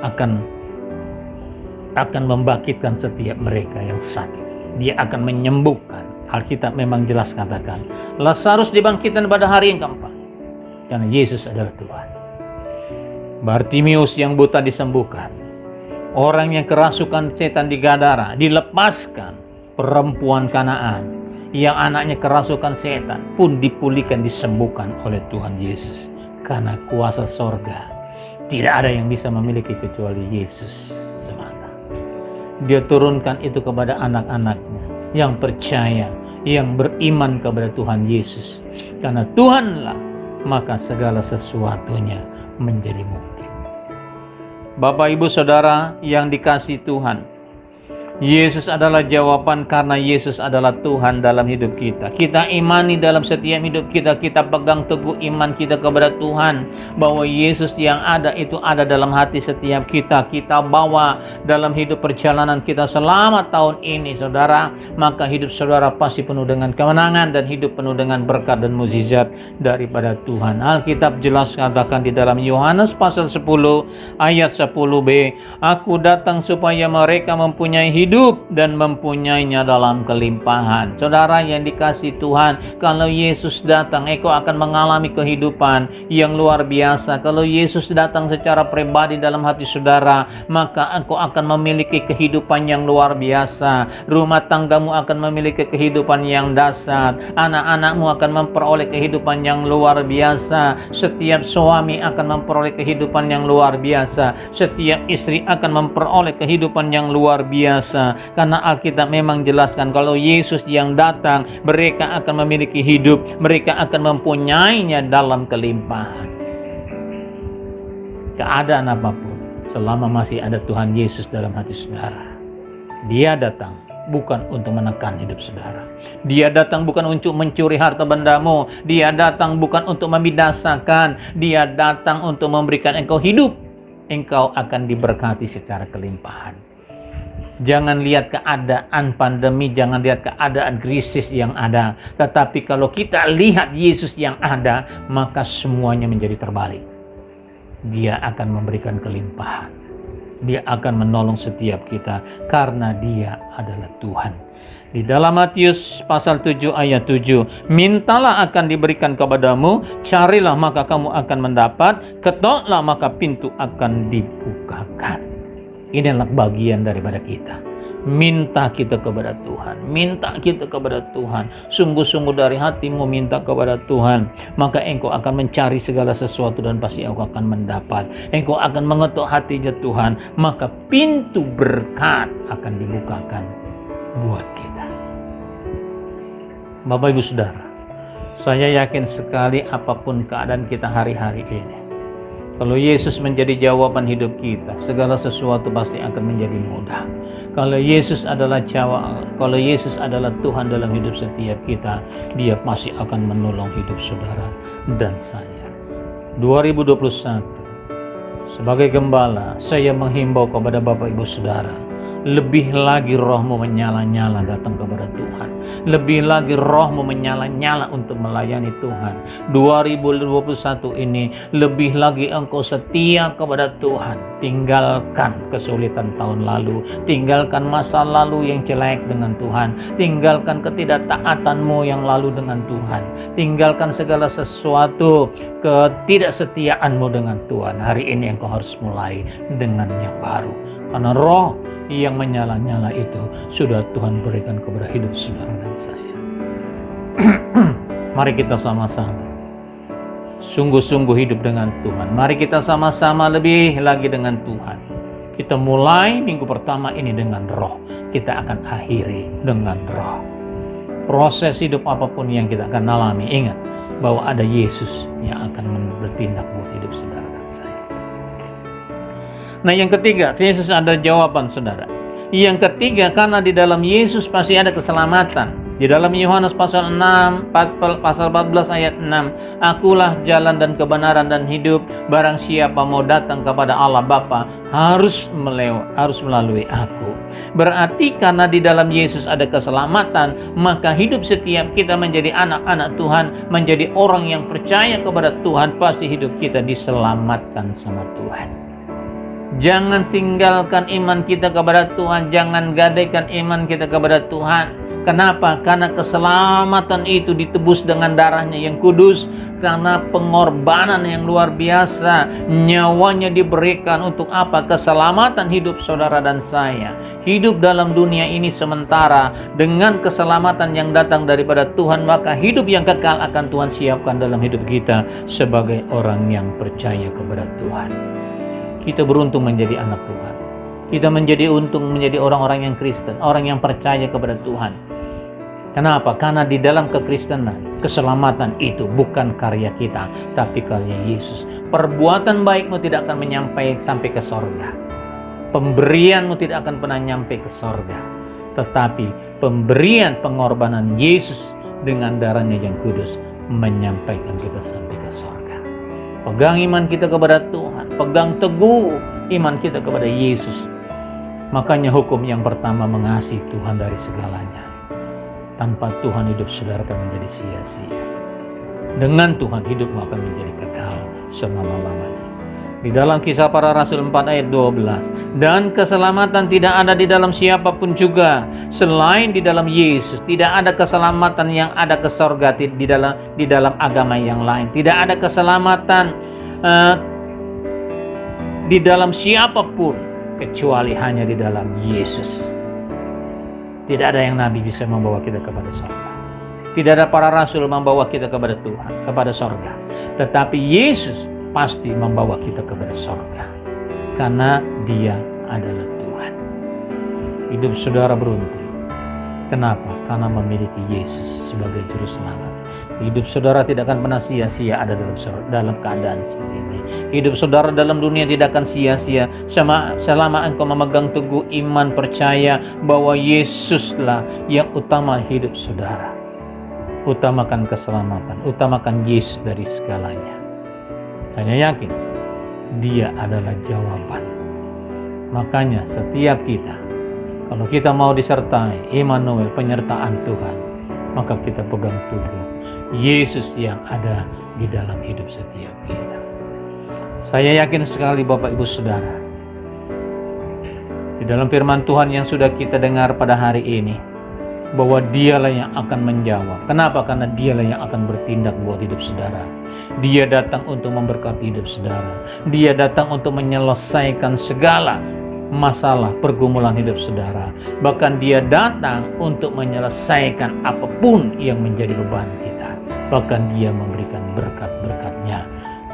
akan membangkitkan setiap mereka yang sakit. Dia akan menyembuhkan. Alkitab memang jelas katakan, Lazarus dibangkitkan pada hari yang keempat. Karena Yesus adalah Tuhan. Bartimius yang buta disembuhkan. Orang yang kerasukan setan di Gadara dilepaskan. Perempuan Kanaan yang anaknya kerasukan setan pun dipulihkan, disembuhkan oleh Tuhan Yesus. Karena kuasa sorga tidak ada yang bisa memiliki kecuali Yesus semata. Dia turunkan itu kepada anak-anaknya yang percaya, yang beriman kepada Tuhan Yesus. Karena Tuhanlah, maka segala sesuatunya menjadi mungkin. Bapak, Ibu, Saudara yang dikasihi Tuhan, Yesus adalah jawaban karena Yesus adalah Tuhan dalam hidup kita. Kita imani dalam setiap hidup kita, kita pegang teguh iman kita kepada Tuhan, bahwa Yesus yang ada itu ada dalam hati setiap kita. Kita bawa dalam hidup perjalanan kita selama tahun ini, saudara. Maka hidup saudara pasti penuh dengan kemenangan dan hidup penuh dengan berkat dan mukjizat daripada Tuhan. Alkitab jelas katakan di dalam Yohanes pasal 10 ayat 10b, Aku datang supaya mereka mempunyai hidup dan mempunyainya dalam kelimpahan. Saudara yang dikasihi Tuhan, kalau Yesus datang, engkau akan mengalami kehidupan yang luar biasa. Kalau Yesus datang secara pribadi dalam hati saudara, maka engkau akan memiliki kehidupan yang luar biasa. Rumah tanggamu akan memiliki kehidupan yang dahsyat. Anak-anakmu akan memperoleh kehidupan yang luar biasa. Setiap suami akan memperoleh kehidupan yang luar biasa. Setiap istri akan memperoleh kehidupan yang luar biasa. Karena Alkitab memang jelaskan kalau Yesus yang datang, mereka akan memiliki hidup, mereka akan mempunyainya dalam kelimpahan. Keadaan apapun, selama masih ada Tuhan Yesus dalam hati saudara, Dia datang bukan untuk menekan hidup saudara. Dia datang bukan untuk mencuri harta bendamu. Dia datang bukan untuk membinasakan. Dia datang untuk memberikan engkau hidup. Engkau akan diberkati secara kelimpahan. Jangan lihat keadaan pandemi, jangan lihat keadaan krisis yang ada. Tetapi kalau kita lihat Yesus yang ada, maka semuanya menjadi terbalik. Dia akan memberikan kelimpahan. Dia akan menolong setiap kita karena Dia adalah Tuhan. Di dalam Matius pasal 7 ayat 7, mintalah akan diberikan kepadamu, carilah maka kamu akan mendapat, ketoklah maka pintu akan dibukakan. Inilah bagian daripada kita. Minta kita kepada Tuhan. Minta kita kepada Tuhan. Sungguh-sungguh dari hatimu minta kepada Tuhan. Maka engkau akan mencari segala sesuatu dan pasti engkau akan mendapat. Engkau akan mengetuk hatinya Tuhan. Maka pintu berkat akan dibukakan buat kita. Bapak, Ibu, Saudara, saya yakin sekali apapun keadaan kita hari-hari ini, kalau Yesus menjadi jawaban hidup kita, segala sesuatu pasti akan menjadi mudah. Kalau Yesus adalah kalau Yesus adalah Tuhan dalam hidup setiap kita, Dia pasti akan menolong hidup saudara dan saya. 2021, sebagai gembala, saya menghimbau kepada Bapak Ibu Saudara, lebih lagi rohmu menyala-nyala datang kepada Tuhan. Lebih lagi rohmu menyala-nyala untuk melayani Tuhan. 2021 ini lebih lagi engkau setia kepada Tuhan. Tinggalkan kesulitan tahun lalu. Tinggalkan masa lalu yang jelek dengan Tuhan. Tinggalkan ketidaktaatanmu yang lalu dengan Tuhan. Tinggalkan segala sesuatu ketidaksetiaanmu dengan Tuhan. Hari ini engkau harus mulai dengan yang baru. Karena roh yang menyala-nyala itu sudah Tuhan berikan kepada hidup saudara dan saya. Mari kita sama-sama sungguh-sungguh hidup dengan Tuhan. Mari kita sama-sama lebih lagi dengan Tuhan. Kita mulai minggu pertama ini dengan roh, kita akan akhiri dengan roh. Proses hidup apapun yang kita akan alami, ingat bahwa ada Yesus yang akan bertindak buat hidup saudara dan saya. Nah, yang ketiga, Yesus ada jawaban saudara. Yang ketiga, karena di dalam Yesus pasti ada keselamatan. Di dalam Yohanes pasal 14 ayat 6, Akulah jalan dan kebenaran dan hidup, barang siapa mau datang kepada Allah Bapa harus melalui aku. Berarti karena di dalam Yesus ada keselamatan, maka hidup setiap kita menjadi anak-anak Tuhan, menjadi orang yang percaya kepada Tuhan, pasti hidup kita diselamatkan sama Tuhan. Jangan tinggalkan iman kita kepada Tuhan, jangan gadaikan iman kita kepada Tuhan. Kenapa? Karena keselamatan itu ditebus dengan darahnya yang kudus, karena pengorbanan yang luar biasa, nyawanya diberikan untuk apa? Keselamatan hidup saudara dan saya. Hidup dalam dunia ini sementara, dengan keselamatan yang datang daripada Tuhan, maka hidup yang kekal akan Tuhan siapkan dalam hidup kita sebagai orang yang percaya kepada Tuhan. Kita beruntung menjadi anak Tuhan. Kita menjadi orang-orang yang Kristen, orang yang percaya kepada Tuhan. Kenapa? Karena di dalam kekristenan, keselamatan itu bukan karya kita, tapi karya Yesus. Perbuatan baikmu tidak akan sampai ke sorga. Pemberianmu tidak akan pernah nyampe ke sorga. Tetapi pemberian pengorbanan Yesus dengan darahnya yang kudus menyampaikan kita sampai ke sorga. Pegang iman kita kepada Tuhan. Pegang teguh iman kita kepada Yesus. Makanya hukum yang pertama, mengasihi Tuhan dari segalanya. Tanpa Tuhan hidup saudara akan menjadi sia-sia. Dengan Tuhan hidupmu akan menjadi kekal selama-lamanya. Di dalam Kisah Para Rasul 4 ayat 12, dan keselamatan tidak ada di dalam siapapun juga selain di dalam Yesus. Tidak ada keselamatan yang ada ke sorga di dalam agama yang lain. Tidak ada keselamatan di dalam siapapun kecuali hanya di dalam Yesus. Tidak ada yang nabi bisa membawa kita kepada sorga. Tidak ada para rasul membawa kita kepada Tuhan, kepada sorga. Tetapi Yesus pasti membawa kita kepada sorga. Karena Dia adalah Tuhan. Hidup saudara beruntung. Kenapa? Karena memiliki Yesus sebagai juru selamat. Hidup saudara tidak akan pernah sia-sia ada dalam keadaan seperti ini. Hidup saudara dalam dunia tidak akan sia-sia selama engkau memegang teguh iman, percaya bahwa Yesuslah yang utama hidup saudara. Utamakan keselamatan, utamakan Yesus dari segalanya. Saya yakin Dia adalah jawaban. Makanya setiap kita, kalau kita mau disertai Immanuel, penyertaan Tuhan, maka kita pegang teguh Yesus yang ada di dalam hidup setiap kita. Saya yakin sekali Bapak Ibu Saudara, di dalam firman Tuhan yang sudah kita dengar pada hari ini, bahwa Dialah yang akan menjawab. Kenapa? Karena Dialah yang akan bertindak buat hidup saudara. Dia datang untuk memberkati hidup saudara. Dia datang untuk menyelesaikan segala masalah pergumulan hidup saudara. Bahkan Dia datang untuk menyelesaikan apapun yang menjadi beban kita. Bahkan Dia memberikan berkat-berkat-Nya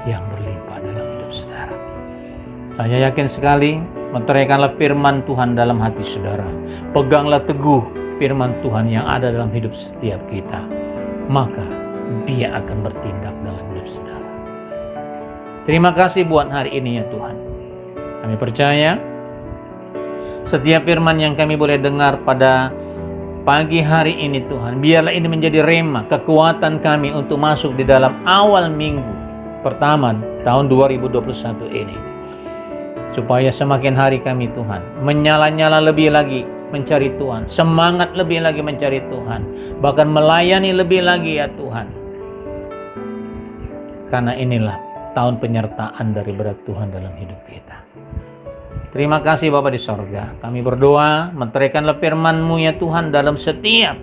yang berlimpah dalam hidup saudara. Saya yakin sekali, meteraikanlah firman Tuhan dalam hati saudara. Peganglah teguh firman Tuhan yang ada dalam hidup setiap kita. Maka Dia akan bertindak dalam hidup saudara. Terima kasih buat hari ini ya Tuhan. Kami percaya setiap firman yang kami boleh dengar pada pagi hari ini Tuhan, biarlah ini menjadi rema, kekuatan kami untuk masuk di dalam awal minggu pertama tahun 2021 ini. Supaya semakin hari kami Tuhan menyala-nyala lebih lagi mencari Tuhan, semangat lebih lagi mencari Tuhan, bahkan melayani lebih lagi ya Tuhan. Karena inilah tahun penyertaan daripada Tuhan dalam hidup kita. Terima kasih Bapa di sorga. Kami berdoa, meteraikanlah firman-Mu ya Tuhan dalam setiap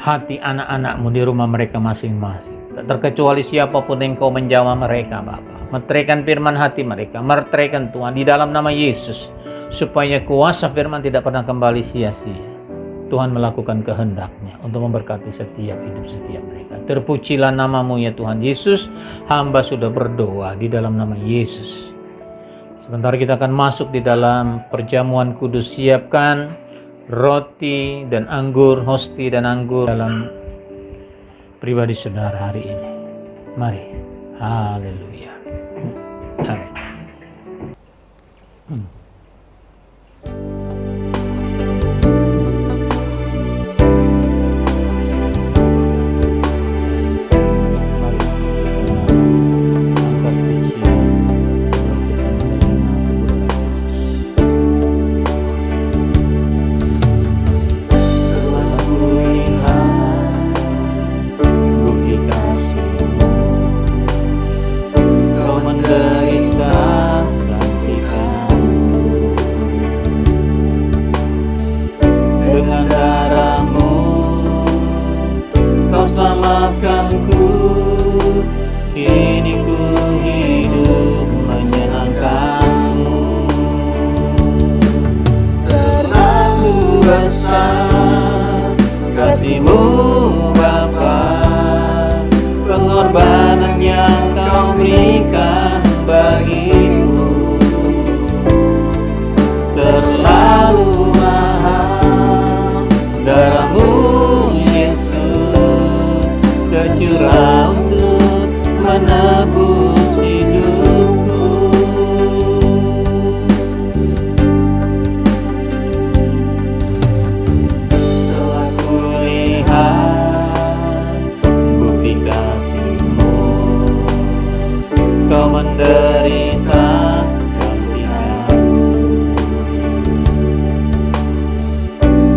hati anak-anak-Mu di rumah mereka masing-masing. Tak terkecuali siapapun yang Kau menjawab mereka Bapa. Meteraikan firman hati mereka, meteraikan Tuhan di dalam nama Yesus. supaya kuasa firman tidak pernah kembali sia-sia. Tuhan melakukan kehendak-Nya untuk memberkati setiap hidup setiap mereka. Terpujilah nama-Mu ya Tuhan Yesus. Hamba sudah berdoa di dalam nama Yesus. Sebentar kita akan masuk di dalam perjamuan kudus. Siapkan roti dan anggur, hosti dan anggur dalam pribadi saudara hari ini. Mari. Haleluya. Amin.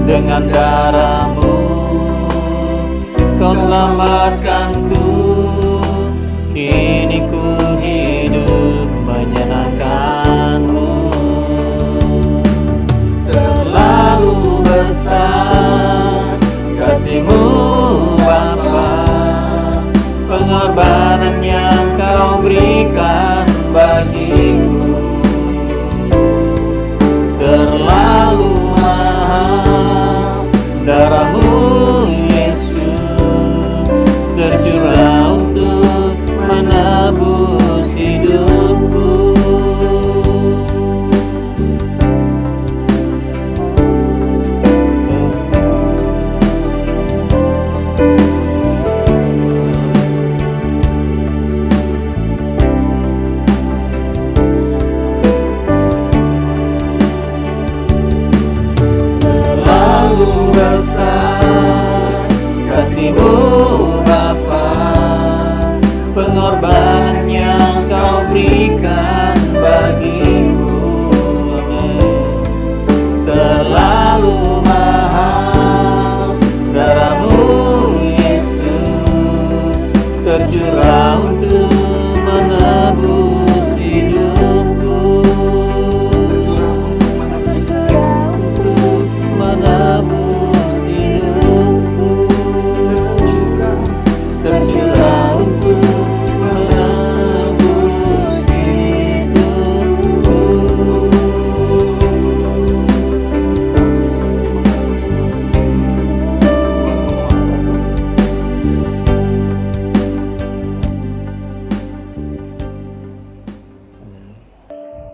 Dengan darah-Mu Kau selamatkanku, kini ku hidup menyenangkan-Mu. Terlalu besar kasih-Mu Bapa, pengorbanan yang Kau berikan bagiku. Terlalu darah-Mu Yesus tercurah untuk menebus hidupku. Kasih-Mu Bapa, pengorbanan yang Kau berikan bagiku. Terlalu mahal darah-Mu Yesus tercurah untuk menebus hidupku.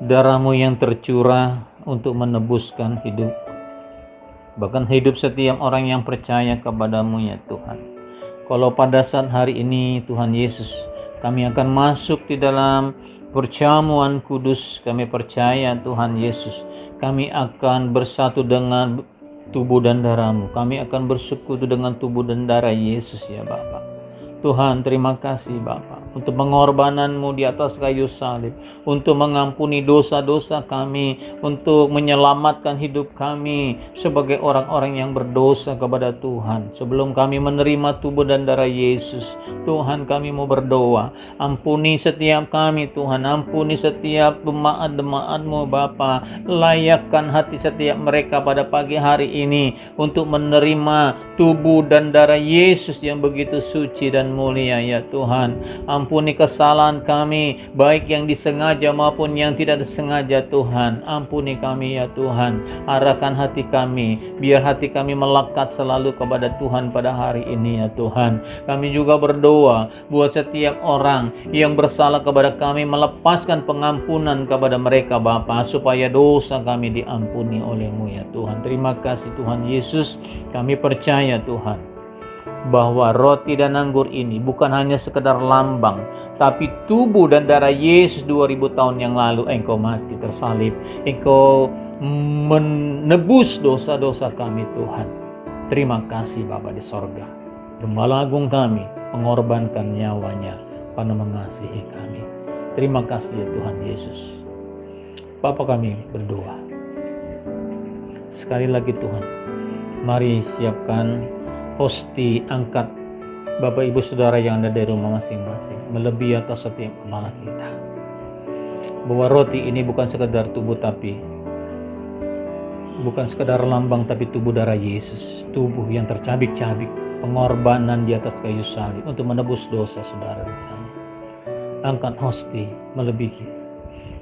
Darah-Mu yang tercurah untuk menebuskan hidup, bahkan hidup setiap orang yang percaya kepada-Mu ya Tuhan. Kalau pada saat hari ini Tuhan Yesus, kami akan masuk di dalam perjamuan kudus, kami percaya Tuhan Yesus, kami akan bersatu dengan tubuh dan darah-Mu, kami akan bersekutu dengan tubuh dan darah Yesus ya Bapa. Tuhan, terima kasih Bapa untuk pengorbanan-Mu di atas kayu salib, untuk mengampuni dosa-dosa kami, untuk menyelamatkan hidup kami sebagai orang-orang yang berdosa kepada Tuhan. Sebelum kami menerima tubuh dan darah Yesus, Tuhan, kami mau berdoa, ampuni setiap kami Tuhan, ampuni setiap jemaat-jemaat-Mu Bapa, layakkan hati setiap mereka pada pagi hari ini untuk menerima tubuh dan darah Yesus yang begitu suci dan mulia ya Tuhan. Ampuni kesalahan kami, baik yang disengaja maupun yang tidak disengaja Tuhan. Ampuni kami ya Tuhan. Arahkan hati kami, biar hati kami melekat selalu kepada Tuhan pada hari ini ya Tuhan. Kami juga berdoa buat setiap orang yang bersalah kepada kami, melepaskan pengampunan kepada mereka Bapa, supaya dosa kami diampuni oleh-Mu ya Tuhan. Terima kasih Tuhan Yesus. Kami percaya Tuhan bahwa roti dan anggur ini bukan hanya sekedar lambang, tapi tubuh dan darah Yesus 2000 tahun yang lalu. Engkau mati tersalib, Engkau menebus dosa-dosa kami Tuhan. Terima kasih Bapa di sorga. Gembala agung kami mengorbankan nyawanya karena mengasihi kami. Terima kasih ya Tuhan Yesus. Bapa, kami berdoa sekali lagi Tuhan, mari siapkan hosti, angkat Bapak Ibu Saudara yang ada di rumah masing-masing, melebihi atas setiap kepala kita. Bahwa roti ini bukan sekedar tubuh, tapi bukan sekedar lambang, tapi tubuh darah Yesus, tubuh yang tercabik-cabik, pengorbanan di atas kayu salib untuk menebus dosa saudara di sana. Angkat hosti, melebihi.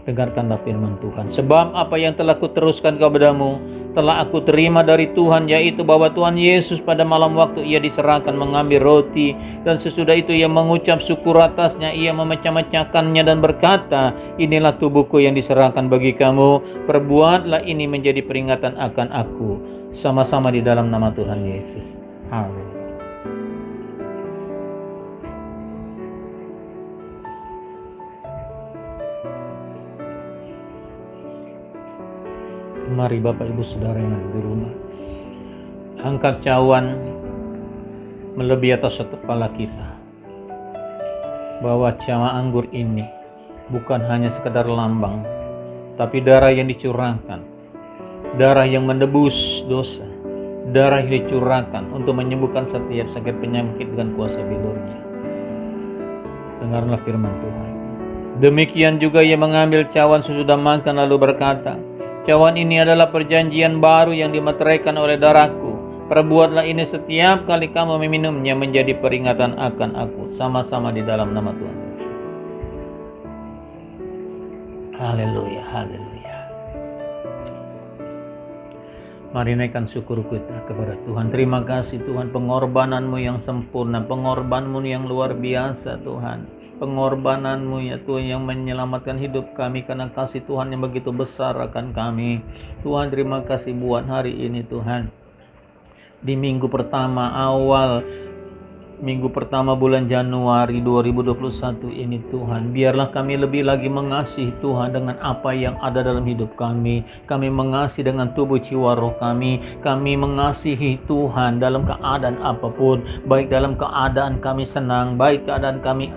Dengarkanlah firman Tuhan. Sebab apa yang telah kuteruskan kepadamu telah aku terima dari Tuhan, yaitu bahwa Tuhan Yesus pada malam waktu ia diserahkan mengambil roti, dan sesudah itu ia mengucap syukur atasnya, ia memecah-mecahkannya dan berkata, inilah tubuhku yang diserahkan bagi kamu, perbuatlah ini menjadi peringatan akan aku. Sama-sama di dalam nama Tuhan Yesus. Amin. Mari Bapak Ibu Saudara yang ada di rumah, angkat cawan melebihi atas kepala kita, bahwa cawan anggur ini bukan hanya sekedar lambang, tapi darah yang dicurahkan, darah yang menebus dosa, darah yang dicurahkan untuk menyembuhkan setiap sakit penyakit dengan kuasa bilurnya. Dengarlah firman Tuhan. Demikian juga ia mengambil cawan sesudah makan lalu berkata, cawan ini adalah perjanjian baru yang dimeteraikan oleh darahku. Perbuatlah ini setiap kali kamu meminumnya menjadi peringatan akan aku. Sama-sama di dalam nama Tuhan. Haleluya, haleluya. Mari naikkan syukur kita kepada Tuhan. Terima kasih Tuhan, pengorbananmu yang sempurna, pengorbananmu yang luar biasa Tuhan. Pengorbananmu ya Tuhan yang menyelamatkan hidup kami, karena kasih Tuhan yang begitu besar akan kami. Tuhan, terima kasih buat hari ini Tuhan. Di minggu pertama, awal minggu pertama bulan Januari 2021 ini Tuhan, biarlah kami lebih lagi mengasihi Tuhan dengan apa yang ada dalam hidup kami. Kami mengasihi dengan tubuh jiwa roh kami. Kami mengasihi Tuhan dalam keadaan apapun, baik dalam keadaan kami senang, baik keadaan kami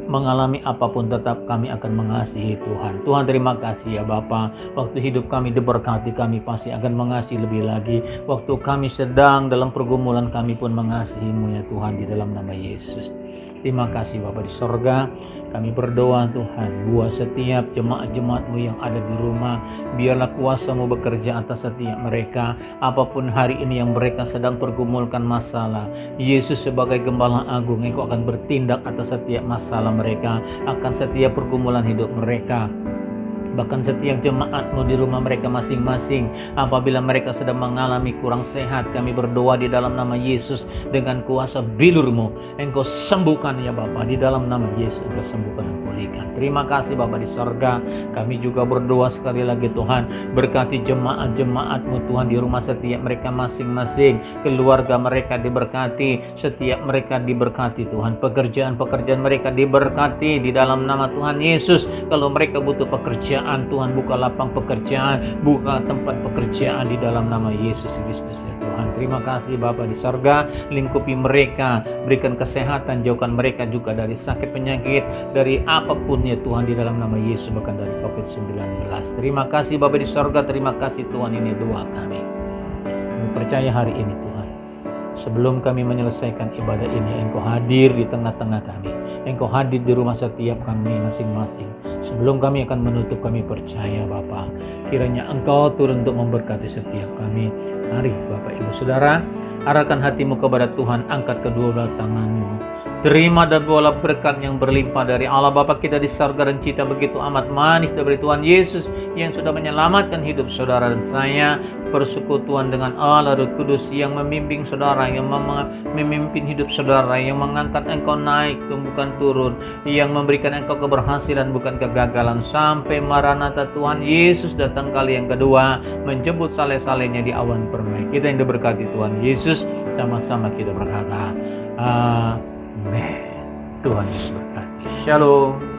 mengalami apapun, tetap kami akan mengasihi Tuhan. Tuhan, terima kasih ya Bapa. Waktu hidup kami diberkati, kami pasti akan mengasihi lebih lagi. Waktu kami sedang dalam pergumulan, kami pun mengasihi-Mu ya Tuhan, di dalam nama Yesus. Terima kasih Bapa di sorga. Kami berdoa Tuhan, buat setiap jemaat-jemaat-Mu yang ada di rumah, biarlah kuasa-Mu bekerja atas setiap mereka. Apapun hari ini yang mereka sedang pergumulkan masalah, Yesus sebagai Gembala Agung, Engkau akan bertindak atas setiap masalah mereka, akan setiap pergumulan hidup mereka. Bahkan setiap jemaat-Mu di rumah mereka masing-masing, apabila mereka sedang mengalami kurang sehat, kami berdoa di dalam nama Yesus, dengan kuasa bilur-Mu Engkau sembuhkan ya Bapa, di dalam nama Yesus Engkau sembuhkan dan pulihkan. Terima kasih Bapa di sorga. Kami juga berdoa sekali lagi Tuhan, berkati jemaat-jemaat-Mu Tuhan di rumah setiap mereka masing-masing, keluarga mereka diberkati, setiap mereka diberkati Tuhan, pekerjaan-pekerjaan mereka diberkati di dalam nama Tuhan Yesus. Kalau mereka butuh pekerjaan, Tuhan buka lapang pekerjaan, buka tempat pekerjaan di dalam nama Yesus Kristus ya Tuhan. Terima kasih Bapa di sorga, lingkupi mereka, berikan kesehatan, jauhkan mereka juga dari sakit penyakit, dari apapun ya Tuhan, di dalam nama Yesus, bahkan dari COVID-19. Terima kasih Bapa di sorga, terima kasih Tuhan, ini doa kami. Kami percaya hari ini Tuhan, sebelum kami menyelesaikan ibadah ini, Engkau hadir di tengah-tengah kami, Engkau hadir di rumah setiap kami masing-masing. Sebelum kami akan menutup, kami percaya Bapa, kiranya Engkau turun untuk memberkati setiap kami. Mari Bapak Ibu Saudara, arahkan hatimu kepada Tuhan, angkat kedua belah tanganmu, Terima dan bawalah berkat yang berlimpah dari Allah Bapa kita di sorga dan cita begitu amat manis dari Tuhan Yesus yang sudah menyelamatkan hidup saudara dan saya. Persekutuan dengan Allah Roh Kudus yang membimbing saudara, yang memimpin hidup saudara, yang mengangkat engkau naik bukan turun, yang memberikan engkau keberhasilan bukan kegagalan, sampai Maranatha Tuhan Yesus datang kali yang kedua menjemput saleh-salehnya di awan permai. Kita yang diberkati Tuhan Yesus, sama-sama kita berkata amin. Tuhan Yesus berkati. Shalom.